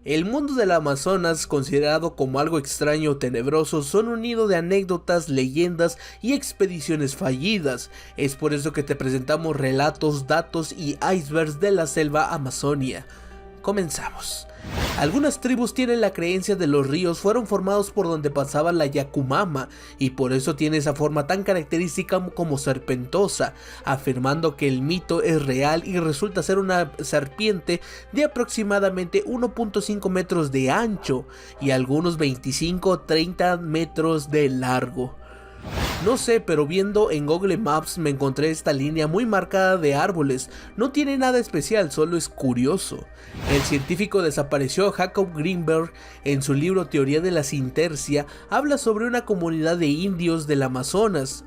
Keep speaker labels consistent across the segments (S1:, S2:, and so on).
S1: El mundo del Amazonas, considerado como algo extraño o tenebroso, son un nido de anécdotas, leyendas y expediciones fallidas. Es por eso que te presentamos relatos, datos y icebergs de la selva Amazonia. Comenzamos. Algunas tribus tienen la creencia de los ríos fueron formados por donde pasaba la Yakumama y por eso tiene esa forma tan característica como serpentosa, afirmando que el mito es real y resulta ser una serpiente de aproximadamente 1.5 metros de ancho y algunos 25 o 30 metros de largo. No sé, pero viendo en Google Maps me encontré esta línea muy marcada de árboles. No tiene nada especial, solo es curioso. El científico desapareció Jacob Greenberg en su libro Teoría de la Sintercia habla sobre una comunidad de indios del Amazonas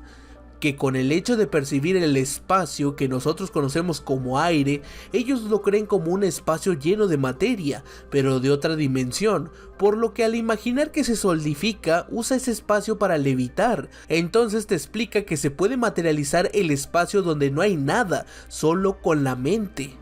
S1: que con el hecho de percibir el espacio que nosotros conocemos como aire, ellos lo creen como un espacio lleno de materia, pero de otra dimensión, por lo que al imaginar que se solidifica, usa ese espacio para levitar. Entonces te explica que se puede materializar el espacio donde no hay nada, solo con la mente.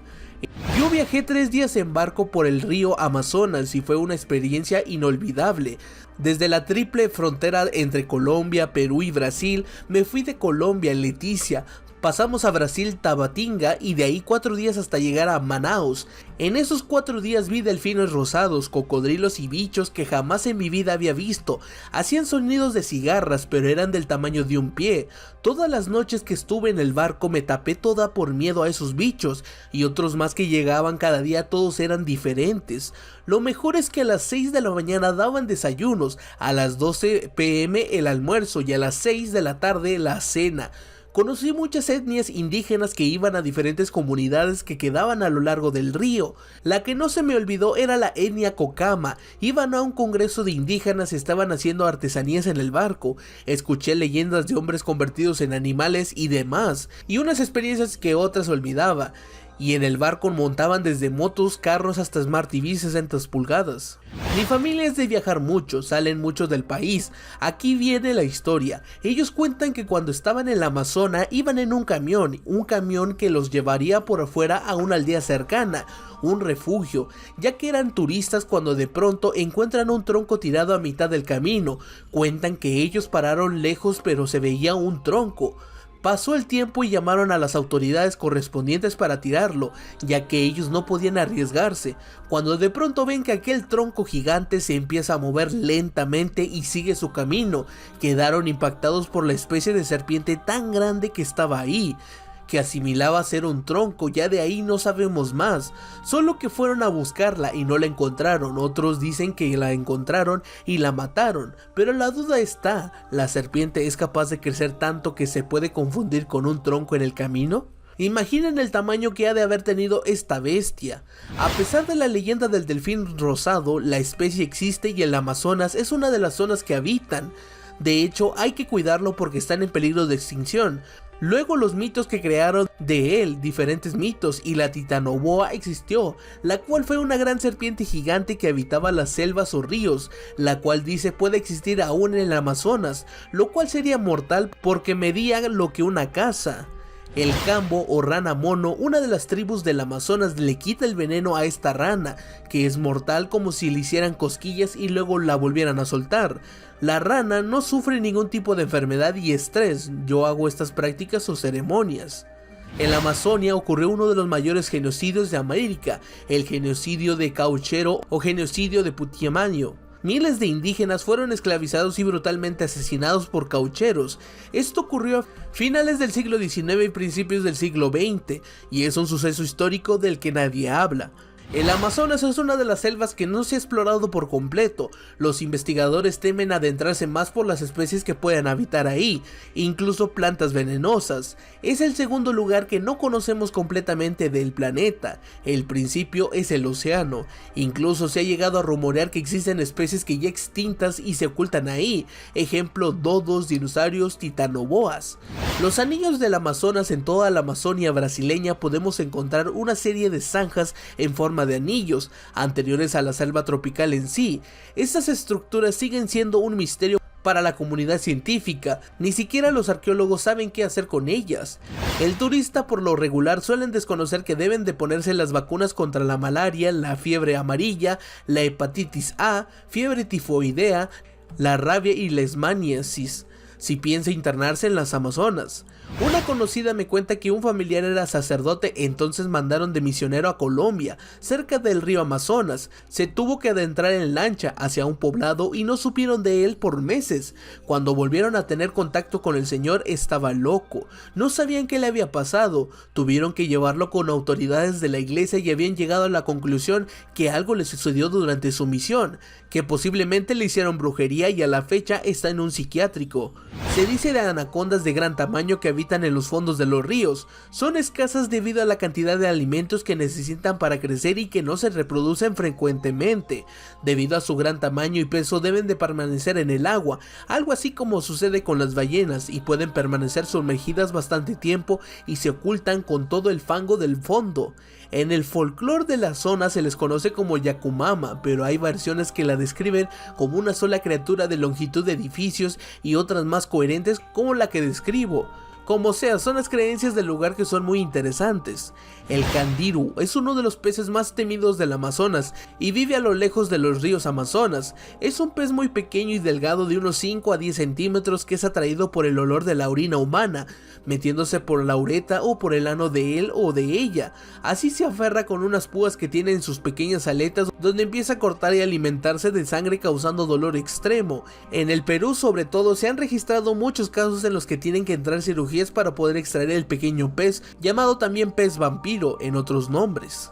S1: Yo viajé 3 días en barco por el río Amazonas y fue una experiencia inolvidable. Desde la triple frontera entre Colombia, Perú y Brasil, me fui de Colombia en Leticia, pasamos a Brasil Tabatinga y de ahí 4 días hasta llegar a Manaus. En esos 4 días vi delfines rosados, cocodrilos y bichos que jamás en mi vida había visto. Hacían sonidos de cigarras, pero eran del tamaño de un pie. Todas las noches que estuve en el barco me tapé toda por miedo a esos bichos, y otros más que llegaban cada día, todos eran diferentes. Lo mejor es que a las 6 de la mañana daban desayunos, a las 12 p.m. el almuerzo y a las 6 de la tarde la cena. Conocí muchas etnias indígenas que iban a diferentes comunidades que quedaban a lo largo del río. La que no se me olvidó era la etnia Cocama. Iban a un congreso de indígenas y estaban haciendo artesanías en el barco. Escuché leyendas de hombres convertidos en animales y demás, y unas experiencias que otras olvidaba. Y en el barco montaban desde motos, carros hasta Smart TV 60 pulgadas. Mi familia es de viajar mucho, salen mucho del país. Aquí viene la historia. Ellos cuentan que cuando estaban en la Amazona iban en un camión que los llevaría por afuera a una aldea cercana, un refugio, ya que eran turistas cuando de pronto encuentran un tronco tirado a mitad del camino. Cuentan que ellos pararon lejos pero se veía un tronco. Pasó el tiempo y llamaron a las autoridades correspondientes para tirarlo, ya que ellos no podían arriesgarse, cuando de pronto ven que aquel tronco gigante se empieza a mover lentamente y sigue su camino. Quedaron impactados por la especie de serpiente tan grande que estaba ahí, que asimilaba ser un tronco. Ya de ahí no sabemos más, solo que fueron a buscarla y no la encontraron. Otros dicen que la encontraron y la mataron, pero la duda está, ¿la serpiente es capaz de crecer tanto que se puede confundir con un tronco en el camino? Imaginen el tamaño que ha de haber tenido esta bestia. A pesar de la leyenda del delfín rosado, la especie existe y el Amazonas es una de las zonas que habitan. De hecho, hay que cuidarlo porque están en peligro de extinción. Luego los mitos que crearon de él, diferentes mitos, y la Titanoboa existió, la cual fue una gran serpiente gigante que habitaba las selvas o ríos, la cual dice puede existir aún en el Amazonas, lo cual sería mortal porque medía lo que una casa. El cambo o rana mono, una de las tribus del Amazonas, le quita el veneno a esta rana, que es mortal, como si le hicieran cosquillas y luego la volvieran a soltar. La rana no sufre ningún tipo de enfermedad y estrés. Yo hago estas prácticas o ceremonias. En la Amazonia ocurrió uno de los mayores genocidios de América, el genocidio de Cauchero o genocidio de Putumayo. Miles de indígenas fueron esclavizados y brutalmente asesinados por caucheros. Esto ocurrió a finales del siglo XIX y principios del siglo XX, y es un suceso histórico del que nadie habla. El Amazonas es una de las selvas que no se ha explorado por completo. Los investigadores temen adentrarse más por las especies que puedan habitar ahí, incluso plantas venenosas. Es el segundo lugar que no conocemos completamente del planeta. El principio es el océano. Incluso se ha llegado a rumorear que existen especies que ya extintas y se ocultan ahí. Ejemplo, dodos, dinosaurios, titanoboas. Los anillos del Amazonas. En toda la Amazonia brasileña podemos encontrar una serie de zanjas en forma de anillos, anteriores a la selva tropical en sí. Estas estructuras siguen siendo un misterio para la comunidad científica, ni siquiera los arqueólogos saben qué hacer con ellas. El turista por lo regular suelen desconocer que deben de ponerse las vacunas contra la malaria, la fiebre amarilla, la hepatitis A, fiebre tifoidea, la rabia y la leishmaniasis si piensa internarse en las Amazonas. Una conocida me cuenta que un familiar era sacerdote, entonces mandaron de misionero a Colombia, cerca del río Amazonas. Se tuvo que adentrar en lancha hacia un poblado y no supieron de él por meses. Cuando volvieron a tener contacto con el señor estaba loco, no sabían qué le había pasado, tuvieron que llevarlo con autoridades de la iglesia y habían llegado a la conclusión que algo le sucedió durante su misión, que posiblemente le hicieron brujería y a la fecha está en un psiquiátrico. Se dice de anacondas de gran tamaño que habitan en los fondos de los ríos. Son escasas debido a la cantidad de alimentos que necesitan para crecer y que no se reproducen frecuentemente. Debido a su gran tamaño y peso deben de permanecer en el agua, algo así como sucede con las ballenas, y pueden permanecer sumergidas bastante tiempo y se ocultan con todo el fango del fondo. En el folclore de la zona se les conoce como Yakumama, pero hay versiones que la describen como una sola criatura de longitud de edificios y otras más coherentes como la que describo. Como sea, son las creencias del lugar que son muy interesantes. El candiru es uno de los peces más temidos del Amazonas y vive a lo lejos de los ríos Amazonas. Es un pez muy pequeño y delgado de unos 5 a 10 centímetros que es atraído por el olor de la orina humana, metiéndose por la uretra o por el ano de él o de ella. Así se aferra con unas púas que tiene en sus pequeñas aletas, donde empieza a cortar y alimentarse de sangre causando dolor extremo. En el Perú sobre todo se han registrado muchos casos en los que tienen que entrar cirugías para poder extraer el pequeño pez, llamado también pez vampiro en otros nombres.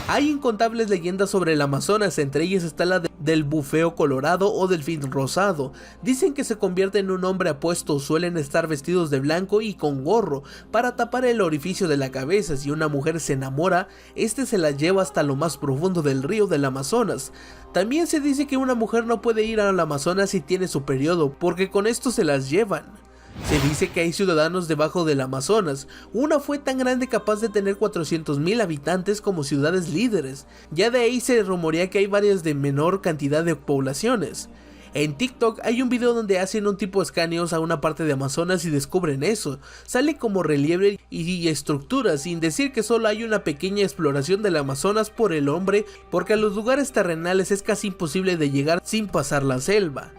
S1: Hay incontables leyendas sobre el Amazonas, entre ellas está la del bufeo colorado o delfín rosado. Dicen que se convierte en un hombre apuesto, suelen estar vestidos de blanco y con gorro para tapar el orificio de la cabeza. Si una mujer se enamora, este se la lleva hasta lo más profundo del río del Amazonas. También se dice que una mujer no puede ir al Amazonas si tiene su periodo, porque con esto se las llevan. Se dice que hay ciudadanos debajo del Amazonas. Una fue tan grande capaz de tener 400,000 habitantes como ciudades líderes. Ya de ahí se rumorea que hay varias de menor cantidad de poblaciones. En TikTok hay un video donde hacen un tipo de escaneos a una parte de Amazonas y descubren eso. Sale como relieve y estructuras, sin decir que solo hay una pequeña exploración del Amazonas por el hombre, porque a los lugares terrenales es casi imposible de llegar sin pasar la selva.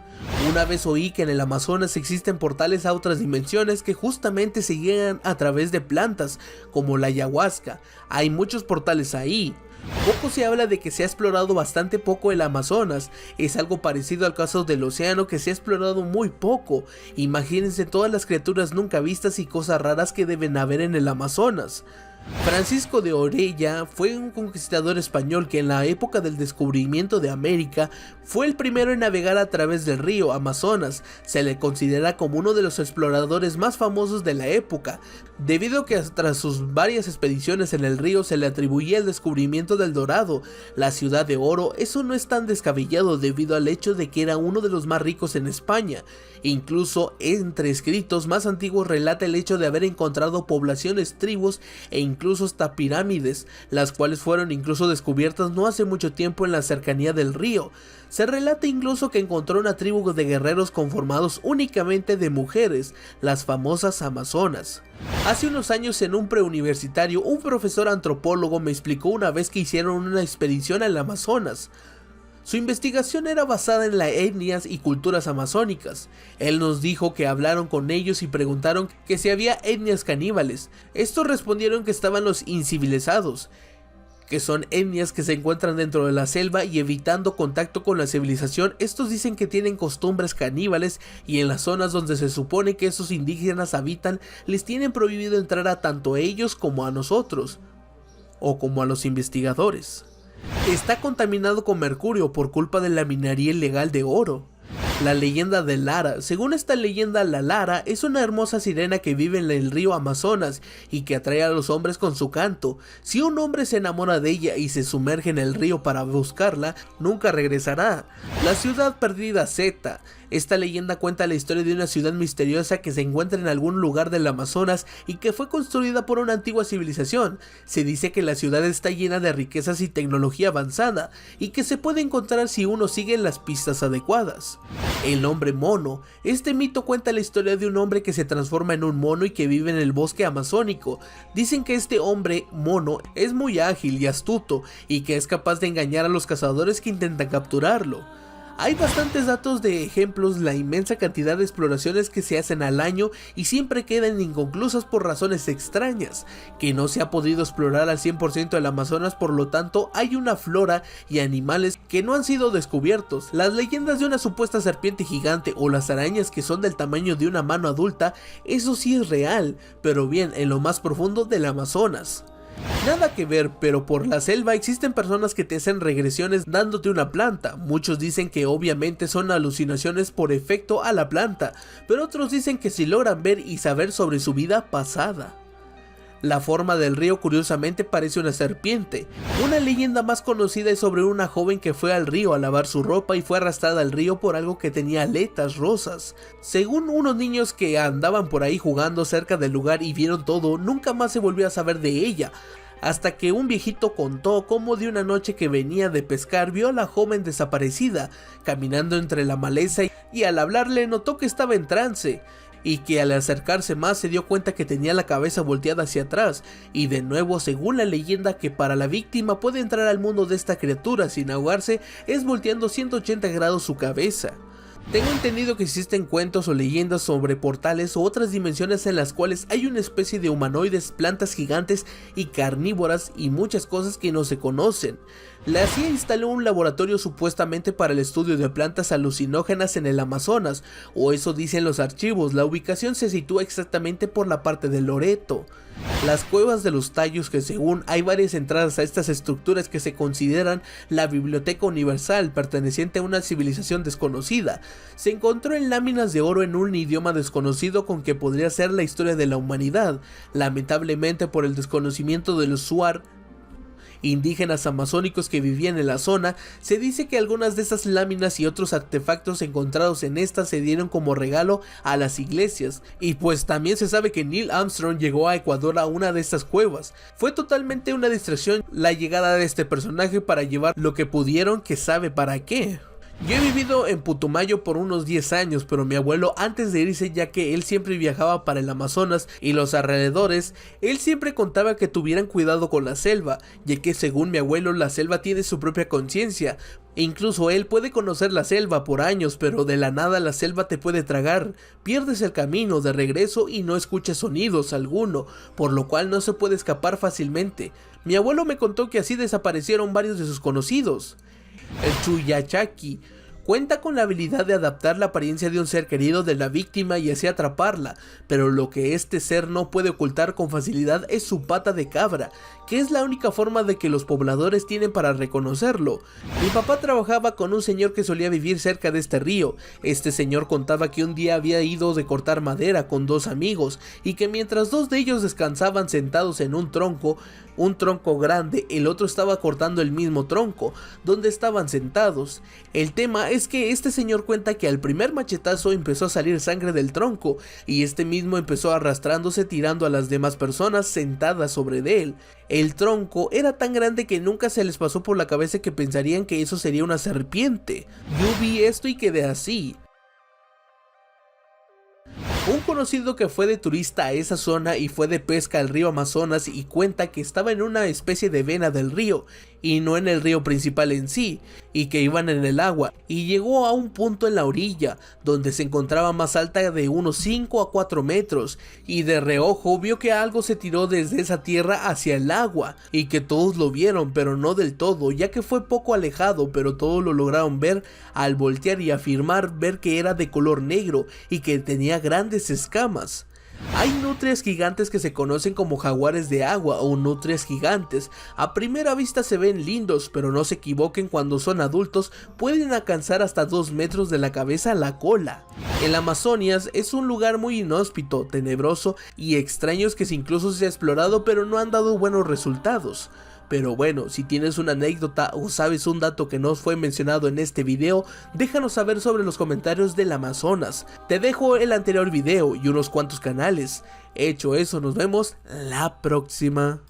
S1: Una vez oí que en el Amazonas existen portales a otras dimensiones que justamente se llegan a través de plantas, como la ayahuasca. Hay muchos portales ahí. Poco se habla de que se ha explorado bastante poco el Amazonas. Es algo parecido al caso del océano, que se ha explorado muy poco. Imagínense todas las criaturas nunca vistas y cosas raras que deben haber en el Amazonas. Francisco de Orella fue un conquistador español que en la época del descubrimiento de América fue el primero en navegar a través del río Amazonas. Se le considera como uno de los exploradores más famosos de la época, debido a que tras sus varias expediciones en el río se le atribuía el descubrimiento del Dorado, la ciudad de oro. Eso no es tan descabellado debido al hecho de que era uno de los más ricos en España. Incluso entre escritos más antiguos relata el hecho de haber encontrado poblaciones, tribus e incluso hasta pirámides, las cuales fueron incluso descubiertas no hace mucho tiempo en la cercanía del río. Se relata incluso que encontró una tribu de guerreros conformados únicamente de mujeres, las famosas amazonas. Hace unos años en un preuniversitario, un profesor antropólogo me explicó una vez que hicieron una expedición al Amazonas. Su investigación era basada en las etnias y culturas amazónicas. Él nos dijo que hablaron con ellos y preguntaron que si había etnias caníbales. Estos respondieron que estaban los incivilizados, que son etnias que se encuentran dentro de la selva y evitando contacto con la civilización. Estos dicen que tienen costumbres caníbales y en las zonas donde se supone que esos indígenas habitan les tienen prohibido entrar a tanto a ellos como a nosotros, o como a los investigadores. Está contaminado con mercurio por culpa de la minería ilegal de oro. La leyenda de Lara. Según esta leyenda, la Lara es una hermosa sirena que vive en el río Amazonas y que atrae a los hombres con su canto. Si un hombre se enamora de ella y se sumerge en el río para buscarla, nunca regresará. La ciudad perdida Zeta. Esta leyenda cuenta la historia de una ciudad misteriosa que se encuentra en algún lugar del Amazonas y que fue construida por una antigua civilización. Se dice que la ciudad está llena de riquezas y tecnología avanzada y que se puede encontrar si uno sigue las pistas adecuadas. El hombre mono. Este mito cuenta la historia de un hombre que se transforma en un mono y que vive en el bosque amazónico. Dicen que este hombre mono es muy ágil y astuto y que es capaz de engañar a los cazadores que intentan capturarlo. Hay bastantes datos de ejemplos, la inmensa cantidad de exploraciones que se hacen al año y siempre quedan inconclusas por razones extrañas, que no se ha podido explorar al 100% del Amazonas, por lo tanto hay una flora y animales que no han sido descubiertos. Las leyendas de una supuesta serpiente gigante o las arañas que son del tamaño de una mano adulta, eso sí es real, pero bien en lo más profundo del Amazonas. Nada que ver, pero por la selva existen personas que te hacen regresiones dándote una planta. Muchos dicen que obviamente son alucinaciones por efecto a la planta, pero otros dicen que si logran ver y saber sobre su vida pasada. La forma del río curiosamente parece una serpiente. Una leyenda más conocida es sobre una joven que fue al río a lavar su ropa y fue arrastrada al río por algo que tenía aletas rosas. Según unos niños que andaban por ahí jugando cerca del lugar y vieron todo, nunca más se volvió a saber de ella, hasta que un viejito contó cómo de una noche que venía de pescar vio a la joven desaparecida, caminando entre la maleza, y al hablarle notó que estaba en trance, y que al acercarse más se dio cuenta que tenía la cabeza volteada hacia atrás, y de nuevo, según la leyenda, que para la víctima puede entrar al mundo de esta criatura sin ahogarse es volteando 180 grados su cabeza. Tengo entendido que existen cuentos o leyendas sobre portales o otras dimensiones en las cuales hay una especie de humanoides, plantas gigantes y carnívoras y muchas cosas que no se conocen. La CIA instaló un laboratorio supuestamente para el estudio de plantas alucinógenas en el Amazonas, o eso dicen los archivos. La ubicación se sitúa exactamente por la parte de Loreto. Las cuevas de los tallos, que según hay varias entradas a estas estructuras que se consideran la biblioteca universal perteneciente a una civilización desconocida, se encontró en láminas de oro en un idioma desconocido con que podría ser la historia de la humanidad. Lamentablemente, por el desconocimiento de los Shuar, indígenas amazónicos que vivían en la zona, se dice que algunas de estas láminas y otros artefactos encontrados en estas se dieron como regalo a las iglesias, y pues también se sabe que Neil Armstrong llegó a Ecuador a una de estas cuevas. Fue totalmente una distracción la llegada de este personaje para llevar lo que pudieron, que sabe para qué. Yo he vivido en Putumayo por unos 10 años, pero mi abuelo, antes de irse, ya que él siempre viajaba para el Amazonas y los alrededores, él siempre contaba que tuvieran cuidado con la selva, ya que según mi abuelo la selva tiene su propia conciencia. Incluso él puede conocer la selva por años, pero de la nada la selva te puede tragar, pierdes el camino de regreso y no escuchas sonidos alguno, por lo cual no se puede escapar fácilmente. Mi abuelo me contó que así desaparecieron varios de sus conocidos. El Chuyachaki cuenta con la habilidad de adaptar la apariencia de un ser querido de la víctima y así atraparla, pero lo que este ser no puede ocultar con facilidad es su pata de cabra, que es la única forma de que los pobladores tienen para reconocerlo. Mi papá trabajaba con un señor que solía vivir cerca de este río. Este señor contaba que un día había ido de cortar madera con dos amigos y que mientras dos de ellos descansaban sentados en un tronco grande, el otro estaba cortando el mismo tronco donde estaban sentados. El tema es que este señor cuenta que al primer machetazo empezó a salir sangre del tronco y este mismo empezó arrastrándose tirando a las demás personas sentadas sobre de él. El tronco era tan grande que nunca se les pasó por la cabeza que pensarían que eso sería una serpiente. Yo vi esto y quedé así. Un conocido que fue de turista a esa zona y fue de pesca al río Amazonas y cuenta que estaba en una especie de vena del río y no en el río principal en sí, y que iban en el agua, y llegó a un punto en la orilla donde se encontraba más alta de unos 5 a 4 metros, y de reojo vio que algo se tiró desde esa tierra hacia el agua, y que todos lo vieron, pero no del todo, ya que fue poco alejado, pero todos lo lograron ver al voltear y afirmar ver que era de color negro y que tenía grandes escamas. Hay nutrias gigantes que se conocen como jaguares de agua o nutrias gigantes. A primera vista se ven lindos, pero no se equivoquen, cuando son adultos pueden alcanzar hasta 2 metros de la cabeza a la cola. El Amazonas es un lugar muy inhóspito, tenebroso y extraños que incluso se ha explorado pero no han dado buenos resultados. Pero bueno, si tienes una anécdota o sabes un dato que no fue mencionado en este video, déjanos saber sobre los comentarios del Amazonas. Te dejo el anterior video y unos cuantos canales. Hecho eso, nos vemos la próxima.